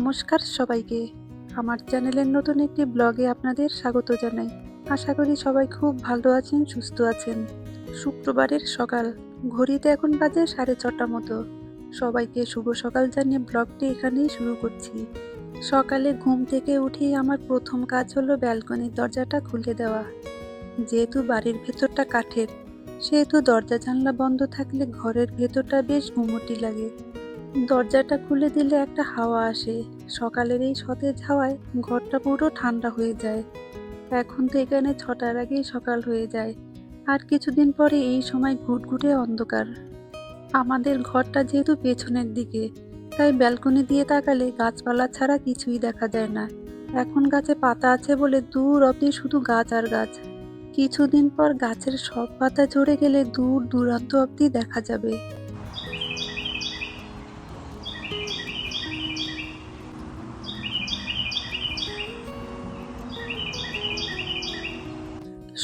নমস্কার সবাইকে। আমার চ্যানেলের নতুন একটি ব্লগে আপনাদের স্বাগত জানাই। আশা করি সবাই খুব ভালো আছেন, সুস্থ আছেন। শুক্রবারের সকাল, ঘড়িতে এখন বাজে 6:30 মতো। সবাইকে শুভ সকাল জানিয়ে ব্লগটি এখানেই শুরু করছি। সকালে ঘুম থেকে উঠেই আমার প্রথম কাজ হলো ব্যালকনির দরজাটা খুলে দেওয়া। যেহেতু বাড়ির ভেতরটা কাঠের, সেহেতু দরজা জানলা বন্ধ থাকলে ঘরের ভেতরটা বেশ গুমোটি লাগে। দরজাটা খুলে দিলে একটা হাওয়া আসে। সকালের এই সতেজ হাওয়ায় ঘরটা পুরো ঠান্ডা হয়ে যায়। এখন তো এখানে 6টার আগেই সকাল হয়ে যায়, আর কিছুদিন পরে এই সময় ঘুটঘুটে অন্ধকার। আমাদের ঘরটা যেহেতু পেছনের দিকে, তাই ব্যালকনি দিয়ে তাকালে গাছপালা ছাড়া কিছুই দেখা যায় না। এখন গাছে পাতা আছে বলে দূর অবধি শুধু গাছ আর গাছ। কিছুদিন পর গাছের সব পাতা ঝরে গেলে দূর দূরান্ত অবধি দেখা যাবে।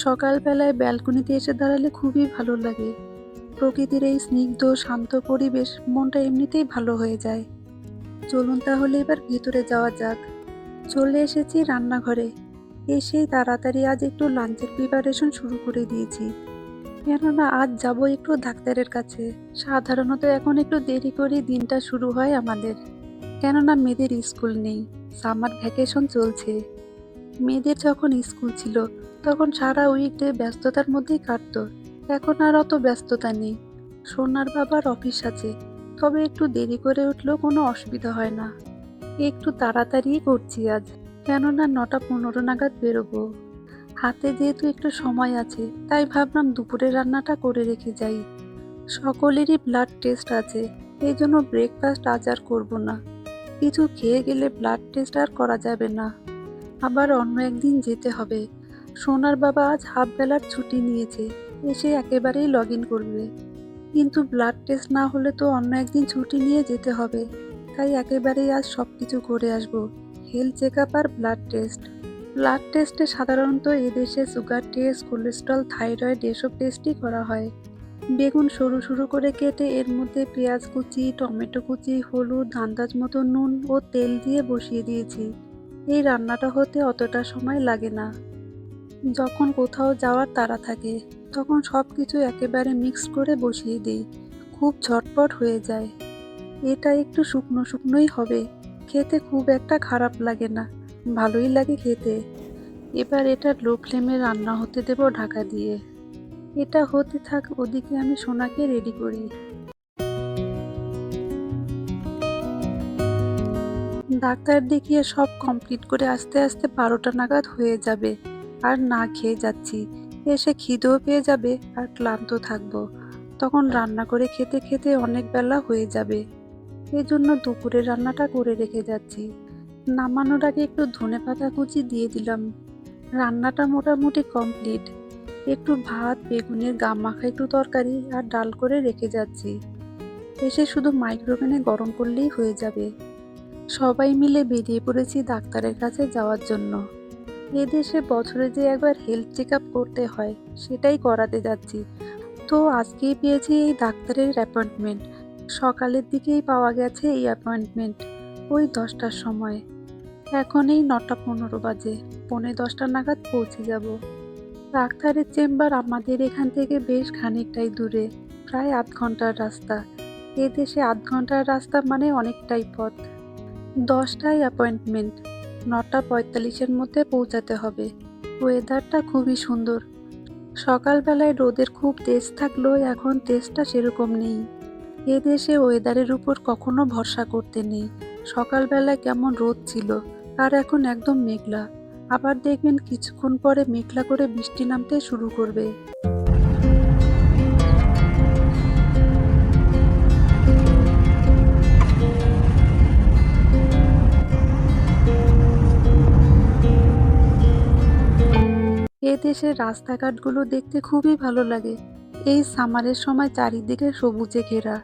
সকালবেলায় ব্যালকনিতে এসে দাঁড়ালে খুবই ভালো লাগে। প্রকৃতির এই স্নিগ্ধ শান্ত পরিবেশ মনটা এমনিতেই ভালো হয়ে যায়। চলুন তাহলে এবার ভিতরে যাওয়া যাক। চলে এসেছি রান্নাঘরে। এসেই তাড়াতাড়ি আজ একটু লাঞ্চের প্রিপারেশন শুরু করে দিয়েছি, কেননা আজ যাব একটু ডাক্তারের কাছে। সাধারণত এখন একটু দেরি করে দিনটা শুরু হয় আমাদের, কেননা মেয়েদের স্কুল নেই, সামার ভ্যাকেশন চলছে। মেয়েদের যখন স্কুল ছিল তখন সারা উইকডে ব্যস্ততার মধ্যেই কাটতো। এখন আর অত ব্যস্ততা নেই। সোনার বাবার অফিস আছে, তবে একটু দেরি করে উঠলেও কোনো অসুবিধা হয় না। একটু তাড়াতাড়ি করছি আজ, কেননা 9:15 নাগাদ বেরোবো। হাতে যেহেতু একটু সময় আছে, তাই ভাবলাম দুপুরে রান্নাটা করে রেখে যাই। সকলেরই ব্লাড টেস্ট আছে, এই জন্য ব্রেকফাস্ট আজ আর করবো না। কিছু খেয়ে গেলে ব্লাড টেস্ট আর করা যাবে না, আবার অন্য একদিন যেতে হবে। সোনার বাবা আজ হাফ বেলার ছুটি নিয়েছে, এসে একেবারেই লগ ইন করবে। কিন্তু ব্লাড টেস্ট না হলে তো অন্য একদিন ছুটি নিয়ে যেতে হবে, তাই একেবারেই আজ সব কিছু করে আসবো। হেলথ চেক আপ আর ব্লাড টেস্ট। ব্লাড টেস্টে সাধারণত এদেশে সুগার টেস্ট, কোলেস্ট্রল, থাইরয়েড এসব টেস্টই করা হয়। বেগুন সরু সরু করে কেটে এর মধ্যে পেঁয়াজ কুচি, টমেটো কুচি, হলুদ, আন্দাজ মতো নুন ও তেল দিয়ে বসিয়ে দিয়েছি। এই রান্নাটা হতে অতটা সময় লাগে না। যখন কোথাও যাওয়ার তাড়া থাকে, তখন সব কিছু একেবারে মিক্স করে বসিয়ে দিই, খুব ঝটপট হয়ে যায়। এটা একটু শুকনো শুকনোই হবে, খেতে খুব একটা খারাপ লাগে না, ভালোই লাগে খেতে। এবার এটা লো ফ্লেমে রান্না হতে দেব ঢাকা দিয়ে। এটা হতে থাক, ওদিকে আমি সোনাকে রেডি করি। ডাক্তার দেখিয়ে সব কমপ্লিট করে আস্তে আস্তে 12টা নাগাদ হয়ে যাবে। আর না খেয়ে যাচ্ছি, এসে খিদেও পেয়ে যাবে আর ক্লান্ত থাকবো। তখন রান্না করে খেতে খেতে অনেক বেলা হয়ে যাবে। এজন্য দুপুরের রান্নাটা করে রেখে যাচ্ছি। নামানোর আগে একটু ধনেপাতা কুচি দিয়ে দিলাম। রান্নাটা মোটামুটি কমপ্লিট। একটু ভাত, বেগুনের গা মাখা একটু তরকারি আর ডাল করে রেখে যাচ্ছি। এসে শুধু মাইক্রোওভেনে গরম করলেই হয়ে যাবে। সবাই মিলে বেরিয়ে পড়েছি ডাক্তারের কাছে যাওয়ার জন্য। এদেশে বছরে যে একবার হেলথ চেক আপ করতে হয়, সেটাই করাতে যাচ্ছি। তো আজকেই পেয়েছি এই ডাক্তারের অ্যাপয়েন্টমেন্ট। সকালের দিকেই পাওয়া গেছে এই অ্যাপয়েন্টমেন্ট, ওই 10টার সময়। এখন এই 9:15 বাজে, 9:45 নাগাদ পৌঁছে যাব। ডাক্তারের চেম্বার আমাদের এখান থেকে বেশ খানিকটাই দূরে, প্রায় আধ ঘন্টার রাস্তা। এদেশে আধ ঘন্টার রাস্তা মানে অনেকটাই পথ। 10টায় অ্যাপয়েন্টমেন্ট, 9:45-এর মধ্যে পৌঁছাতে হবে। ওয়েদারটা খুবই সুন্দর। সকালবেলায় রোদের খুব তেজ থাকলেও এখন তেজটা সেরকম নেই। এদেশে ওয়েদারের উপর কখনো ভরসা করতে নেই। সকালবেলায় কেমন রোদ ছিল, আর এখন একদম মেঘলা। আবার দেখবেন কিছুক্ষণ পরে মেঘলা করে বৃষ্টি নামতে শুরু করবে। এদেশের রাস্তাঘাটগুলো দেখতে খুবই ভালো লাগে। এই সামারের সময় চারিদিকে সবুজে ঘেরা,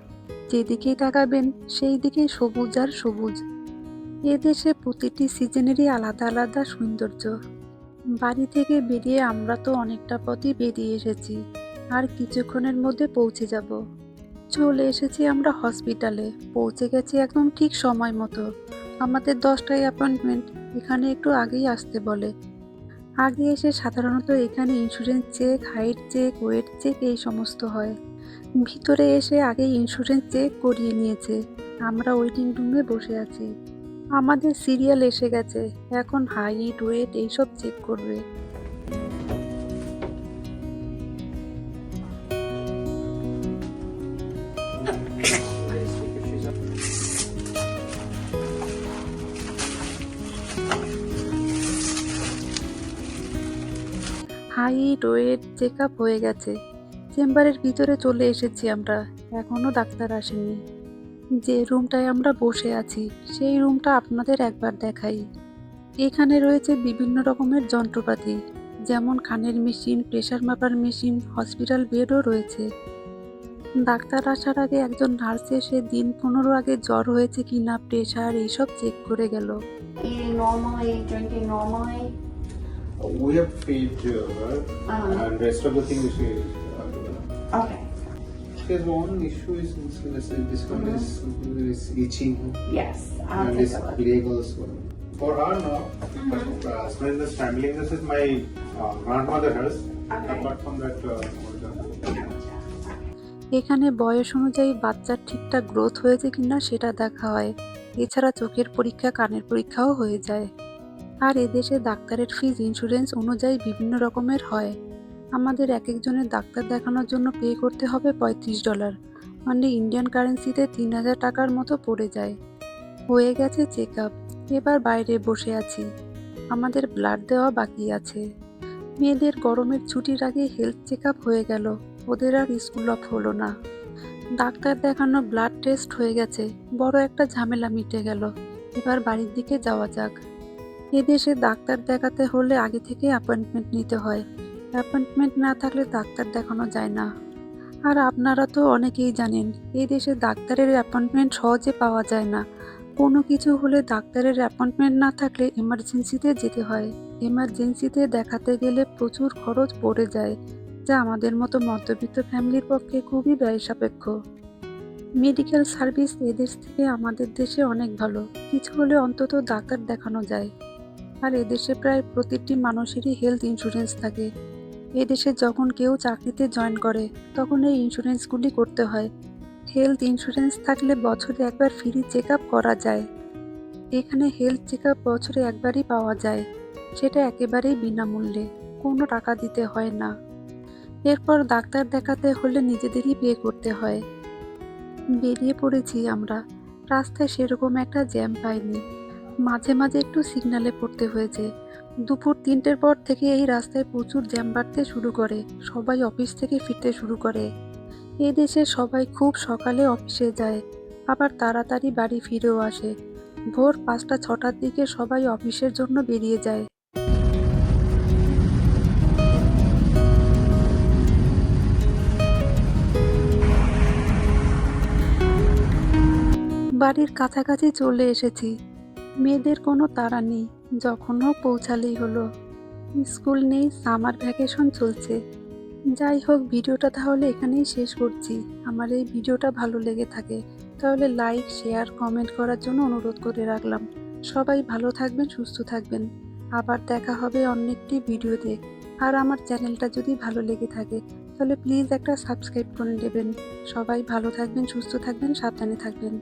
যেদিকেই তাকাবেন সেই দিকেই সবুজ আর সবুজ। এদেশে প্রতিটি সিজনেরই আলাদা আলাদা সৌন্দর্য। বাড়ি থেকে বেরিয়ে আমরা তো অনেকটা পথই বেরিয়ে এসেছি, আর কিছুক্ষণের মধ্যে পৌঁছে যাব। চলে এসেছি আমরা হসপিটালে, পৌঁছে গেছি একদম ঠিক সময় মতো। আমাদের 10টায় অ্যাপয়েন্টমেন্ট, এখানে একটু আগেই আসতে বলে। আগে এসে সাধারণত এখানে insurance check, height check, weight check এই সমস্ত হয়। ভিতরে এসে আগে ইন্স্যুরেন্স চেক করিয়ে নিয়েছে। আমরা ওয়েটিং রুমে বসে আছি। আমাদের সিরিয়াল এসে গেছে, এখন হাইট, ওয়েট এইসব চেক করবে। হাইট, ওয়েট চেক আপ হয়ে গেছে। চেম্বারের ভিতরে চলে এসেছি আমরা, এখনো ডাক্তার আসেনি। যে রুমটায় আমরা বসে আছি সেই রুমটা আপনাদের একবার দেখাই। এখানে রয়েছে বিভিন্ন রকমের যন্ত্রপাতি, যেমন কানের মেশিন, প্রেসার মাপার মেশিন, হসপিটাল বেডও রয়েছে। ডাক্তার আসার আগে একজন নার্স এসে দিন 15 আগে জ্বর হয়েছে কিনা, প্রেসার এইসব চেক করে গেল। Eating normally, drinking normally. We have feed to her, and rest of the things she Okay. she has one issue is this one is itching Yes, I'll and take this a look. leg also. For her no, but as far as the family, this is my grandmother has. Okay. Apart from that, এখানে বয়স অনুযায়ী বাচ্চার ঠিকঠাক growth হয়েছে কিনা সেটা দেখা হয়। এছাড়া চোখের পরীক্ষা, কানের পরীক্ষাও হয়ে যায়। আর এদেশে ডাক্তারের ফিজ ইন্স্যুরেন্স অনুযায়ী বিভিন্ন রকমের হয়। আমাদের এক একজনের ডাক্তার দেখানোর জন্য পে করতে হবে $35, মানে ইন্ডিয়ান কারেন্সিতে 3000 টাকার মতো পড়ে যায়। হয়ে গেছে চেক আপ, এবার বাইরে বসে আছি। আমাদের ব্লাড দেওয়া বাকি আছে। মেয়েদের গরমের ছুটির আগে হেলথ চেক আপ হয়ে গেল, ওদের আর স্কুল অফ হলো না। ডাক্তার দেখানো, ব্লাড টেস্ট হয়ে গেছে, বড় একটা ঝামেলা মিটে গেল। এবার বাড়ির দিকে যাওয়া যাক। এদেশে ডাক্তার দেখাতে হলে আগে থেকে অ্যাপয়েন্টমেন্ট নিতে হয়। অ্যাপয়েন্টমেন্ট না থাকলে ডাক্তার দেখানো যায় না। আর আপনারা তো অনেকেই জানেন, এই দেশে ডাক্তারের অ্যাপয়েন্টমেন্ট সহজে পাওয়া যায় না। কোনো কিছু হলে ডাক্তারের অ্যাপয়েন্টমেন্ট না থাকলে এমার্জেন্সিতে যেতে হয়। এমার্জেন্সিতে দেখাতে গেলে প্রচুর খরচ পড়ে যায়, যা আমাদের মতো মধ্যবিত্ত ফ্যামিলির পক্ষে খুবই ব্যয়সাপেক্ষ। মেডিকেল সার্ভিস এদেশ থেকে আমাদের দেশে অনেক ভালো, কিছু হলে অন্তত ডাক্তার দেখানো যায়। আর এদেশে প্রায় প্রতিটি মানুষেরই হেলথ ইন্স্যুরেন্স থাকে। এদেশে যখন কেউ চাকরিতে জয়েন করে তখন এই ইন্স্যুরেন্সগুলি করতে হয়। হেলথ ইন্স্যুরেন্স থাকলে বছরে একবার ফ্রি চেক আপ করা যায়। এখানে হেলথ চেক আপ বছরে একবারই পাওয়া যায়, সেটা একেবারেই বিনামূল্যে, কোনো টাকা দিতে হয় না। এরপর ডাক্তার দেখাতে হলে নিজেদেরই পে করতে হয়। বেরিয়ে পড়েছি আমরা। রাস্তায় সেরকম একটা জ্যাম পাইনি, মাঝে মাঝে একটু সিগন্যালে পড়তে হয়েছে। দুপুর 3টের পর থেকে এই রাস্তায় প্রচুর জ্যাম বাড়তে শুরু করে, সবাই অফিস থেকে ফিরতে শুরু করে। এই দেশে সবাই খুব সকালে অফিসে যায়, আবার তাড়াতাড়ি বাড়ি ফিরেও আসে। ভোর 5টা-6টার দিকে সবাই অফিসের জন্য বেরিয়ে যায়। বাড়ির কাছাকাছি চলে এসেছি। মেয়েদের কোনো তাড়া নেই, যখন হোক পৌঁছালেই হলো। স্কুল নেই, সামার ভ্যাকেশন চলছে। যাই হোক, ভিডিওটা তাহলে এখানেই শেষ করছি। আমার এই ভিডিওটা ভালো লেগে থাকে তাহলে লাইক, শেয়ার, কমেন্ট করার জন্য অনুরোধ করে রাখলাম। সবাই ভালো থাকবেন, সুস্থ থাকবেন। আবার দেখা হবে অন্য একটি ভিডিওতে। আর আমার চ্যানেলটা যদি ভালো লেগে থাকে তাহলে প্লিজ একটা সাবস্ক্রাইব করে দেবেন। সবাই ভালো থাকবেন, সুস্থ থাকবেন, সাবধানে থাকবেন।